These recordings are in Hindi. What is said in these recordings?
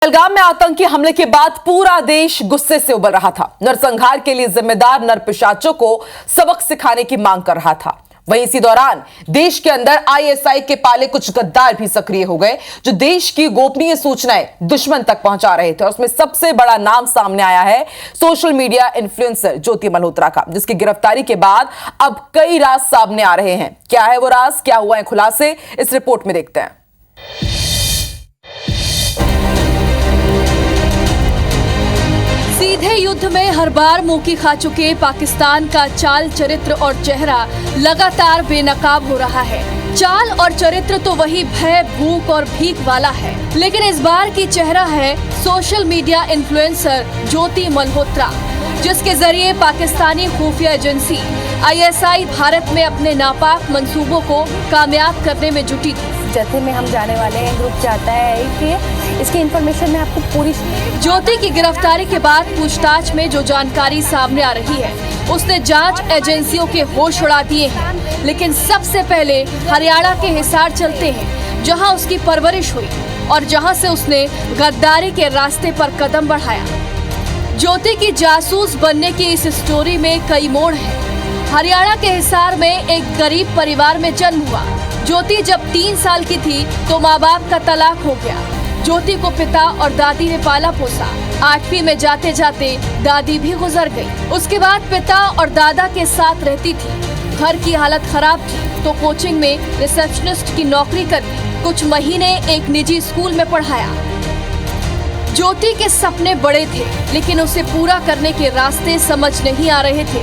पहलगाम में आतंकी हमले के बाद पूरा देश गुस्से से उबल रहा था। नरसंहार के लिए जिम्मेदार नरपिशाचों को सबक सिखाने की मांग कर रहा था। वहीं इसी दौरान देश के अंदर आईएसआई के पाले कुछ गद्दार भी सक्रिय हो गए, जो देश की गोपनीय सूचनाएं दुश्मन तक पहुंचा रहे थे। और उसमें सबसे बड़ा नाम सामने आया है सोशल मीडिया इन्फ्लुएंसर ज्योति मल्होत्रा का, जिसकी गिरफ्तारी के बाद अब कई राज सामने आ रहे हैं। क्या है वो राज, क्या हुआ है खुलासे, इस रिपोर्ट में देखते हैं। सीधे युद्ध में हर बार मुंह खा चुके पाकिस्तान का चाल चरित्र और चेहरा लगातार बेनकाब हो रहा है। चाल और चरित्र तो वही भय, भूख और भीख वाला है, लेकिन इस बार की चेहरा है सोशल मीडिया इन्फ्लुएंसर ज्योति मल्होत्रा, जिसके जरिए पाकिस्तानी खुफिया एजेंसी आईएसआई भारत में अपने नापाक मंसूबों को कामयाब करने में जुटी थी। जत्थे में हम जाने वाले हैं, ग्रुप चाहता है कि इसकी इन्फॉर्मेशन मैं आपको पूरी। ज्योति की गिरफ्तारी के बाद पूछताछ में जो जानकारी सामने आ रही है, उसने जांच एजेंसियों के होश उड़ा दिए हैं। लेकिन सबसे पहले हरियाणा के हिसार चलते हैं, जहां उसकी परवरिश हुई और जहां से उसने गद्दारी के रास्ते पर कदम बढ़ाया। ज्योति की जासूस बनने की इस स्टोरी में कई मोड़ हैं। हरियाणा के हिसार में एक गरीब परिवार में जन्म हुआ। ज्योति जब 3 साल की थी तो माँ बाप का तलाक हो गया। ज्योति को पिता और दादी ने पाला पोसा। 8वीं में जाते जाते दादी भी गुजर गई। उसके बाद पिता और दादा के साथ रहती थी। घर की हालत खराब थी तो कोचिंग में रिसेप्शनिस्ट की नौकरी कर ली। कुछ महीने एक निजी स्कूल में पढ़ाया। ज्योति के सपने बड़े थे, लेकिन उसे पूरा करने के रास्ते समझ नहीं आ रहे थे।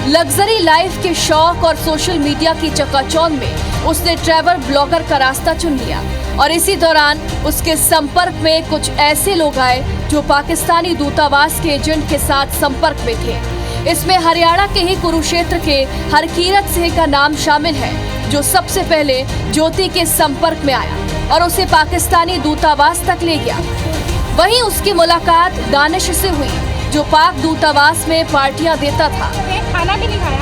लग्जरी लाइफ के शौक और सोशल मीडिया की चकाचौंध में उसने ट्रैवल ब्लॉगर का रास्ता चुन लिया। और इसी दौरान उसके संपर्क में कुछ ऐसे लोग आए जो पाकिस्तानी दूतावास के एजेंट के साथ संपर्क में थे। इसमें हरियाणा के ही कुरुक्षेत्र के हरकीरत सिंह का नाम शामिल है, जो सबसे पहले ज्योति के संपर्क में आया और उसे पाकिस्तानी दूतावास तक ले गया। वहीं उसकी मुलाकात दानिश से हुई, जो पाक दूतावास में पार्टियां देता था। खाना भी नहीं खाया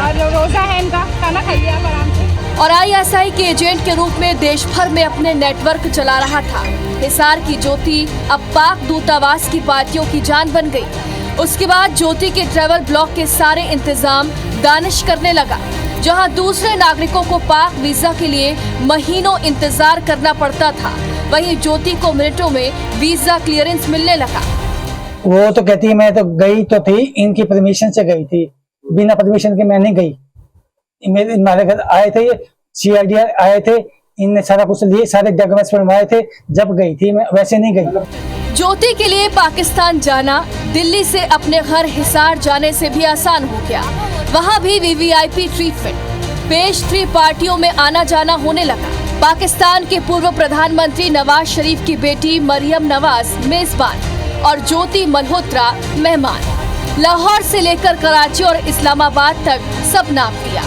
और रोजा है इनका, खाना खा लिया आराम से। और आईएसआई के एजेंट के रूप में देश भर में अपने नेटवर्क चला रहा था। हिसार की ज्योति अब पाक दूतावास की पार्टियों की जान बन गई। उसके बाद ज्योति के ट्रैवल ब्लॉग के सारे इंतजाम दानिश करने लगा। जहां दूसरे नागरिकों को पाक वीजा के लिए महीनों इंतजार करना पड़ता था, वहीं ज्योति को मिनटों में वीजा क्लियरेंस मिलने लगा। वो तो कहती है मैं तो गई तो थी, इनकी परमिशन से गई थी, बिना परमिशन के मैं नहीं गई। हमारे घर आए थे, सीआईडी आए थे, इनने सारा कुछ लिए, सारे डॉक्यूमेंट्स बनवाए थे। जब गई थी मैं, वैसे नहीं गई। ज्योति के लिए पाकिस्तान जाना दिल्ली से अपने घर हिसार जाने से भी आसान हो गया। वहाँ भी वीवीआईपी ट्रीटमेंट, पेज 3 पार्टियों में आना जाना होने लगा। पाकिस्तान के पूर्व प्रधानमंत्री नवाज शरीफ की बेटी मरियम नवाज मेजबान और ज्योति मल्होत्रा मेहमान। लाहौर से लेकर कराची और इस्लामाबाद तक सब नाप लिया।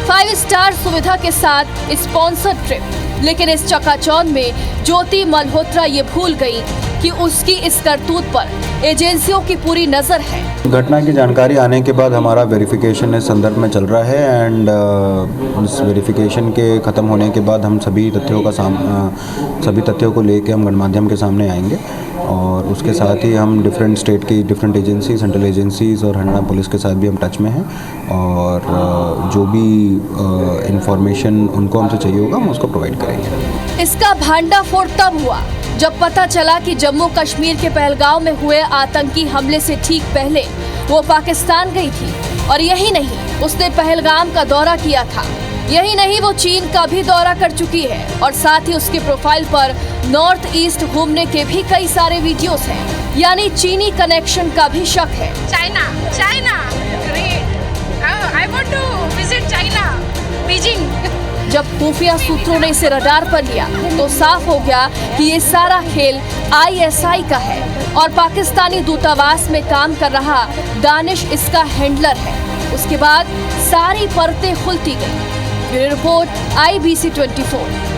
5 स्टार सुविधा के साथ स्पॉन्सर्ड ट्रिप। लेकिन इस चकाचौंध में ज्योति मल्होत्रा ये भूल गई कि उसकी इस करतूत पर एजेंसियों की पूरी नजर है। घटना की जानकारी आने के बाद हमारा वेरिफिकेशन इस संदर्भ में चल रहा है एंड इस वेरिफिकेशन के ख़त्म होने के बाद हम सभी तथ्यों को लेके हम गणमाध्यम के सामने आएंगे। और उसके साथ ही हम डिफरेंट स्टेट की डिफरेंट एजेंसी, सेंट्रल एजेंसीज़ और हरियाणा पुलिस के साथ भी हम टच में हैं। और जो भी इंफॉर्मेशन उनको हमसे चाहिए होगा हम उसको प्रोवाइड करेंगे। इसका भांडाफोड़ तब हुआ जब पता चला कि जम्मू कश्मीर के पहलगाम में हुए आतंकी हमले से ठीक पहले वो पाकिस्तान गई थी। और यही नहीं, उसने पहलगाम का दौरा किया था। यही नहीं, वो चीन का भी दौरा कर चुकी है। और साथ ही उसके प्रोफाइल पर नॉर्थ ईस्ट घूमने के भी कई सारे वीडियोस हैं। यानी चीनी कनेक्शन का भी शक है। China great, I want to visit China, Beijing. जब खुफिया सूत्रों ने इसे रडार पर लिया तो साफ हो गया कि ये सारा खेल आईएसआई का है और पाकिस्तानी दूतावास में काम कर रहा दानिश इसका हैंडलर है। उसके बाद सारी परतें खुलती गई। Bureau report, IBC 24।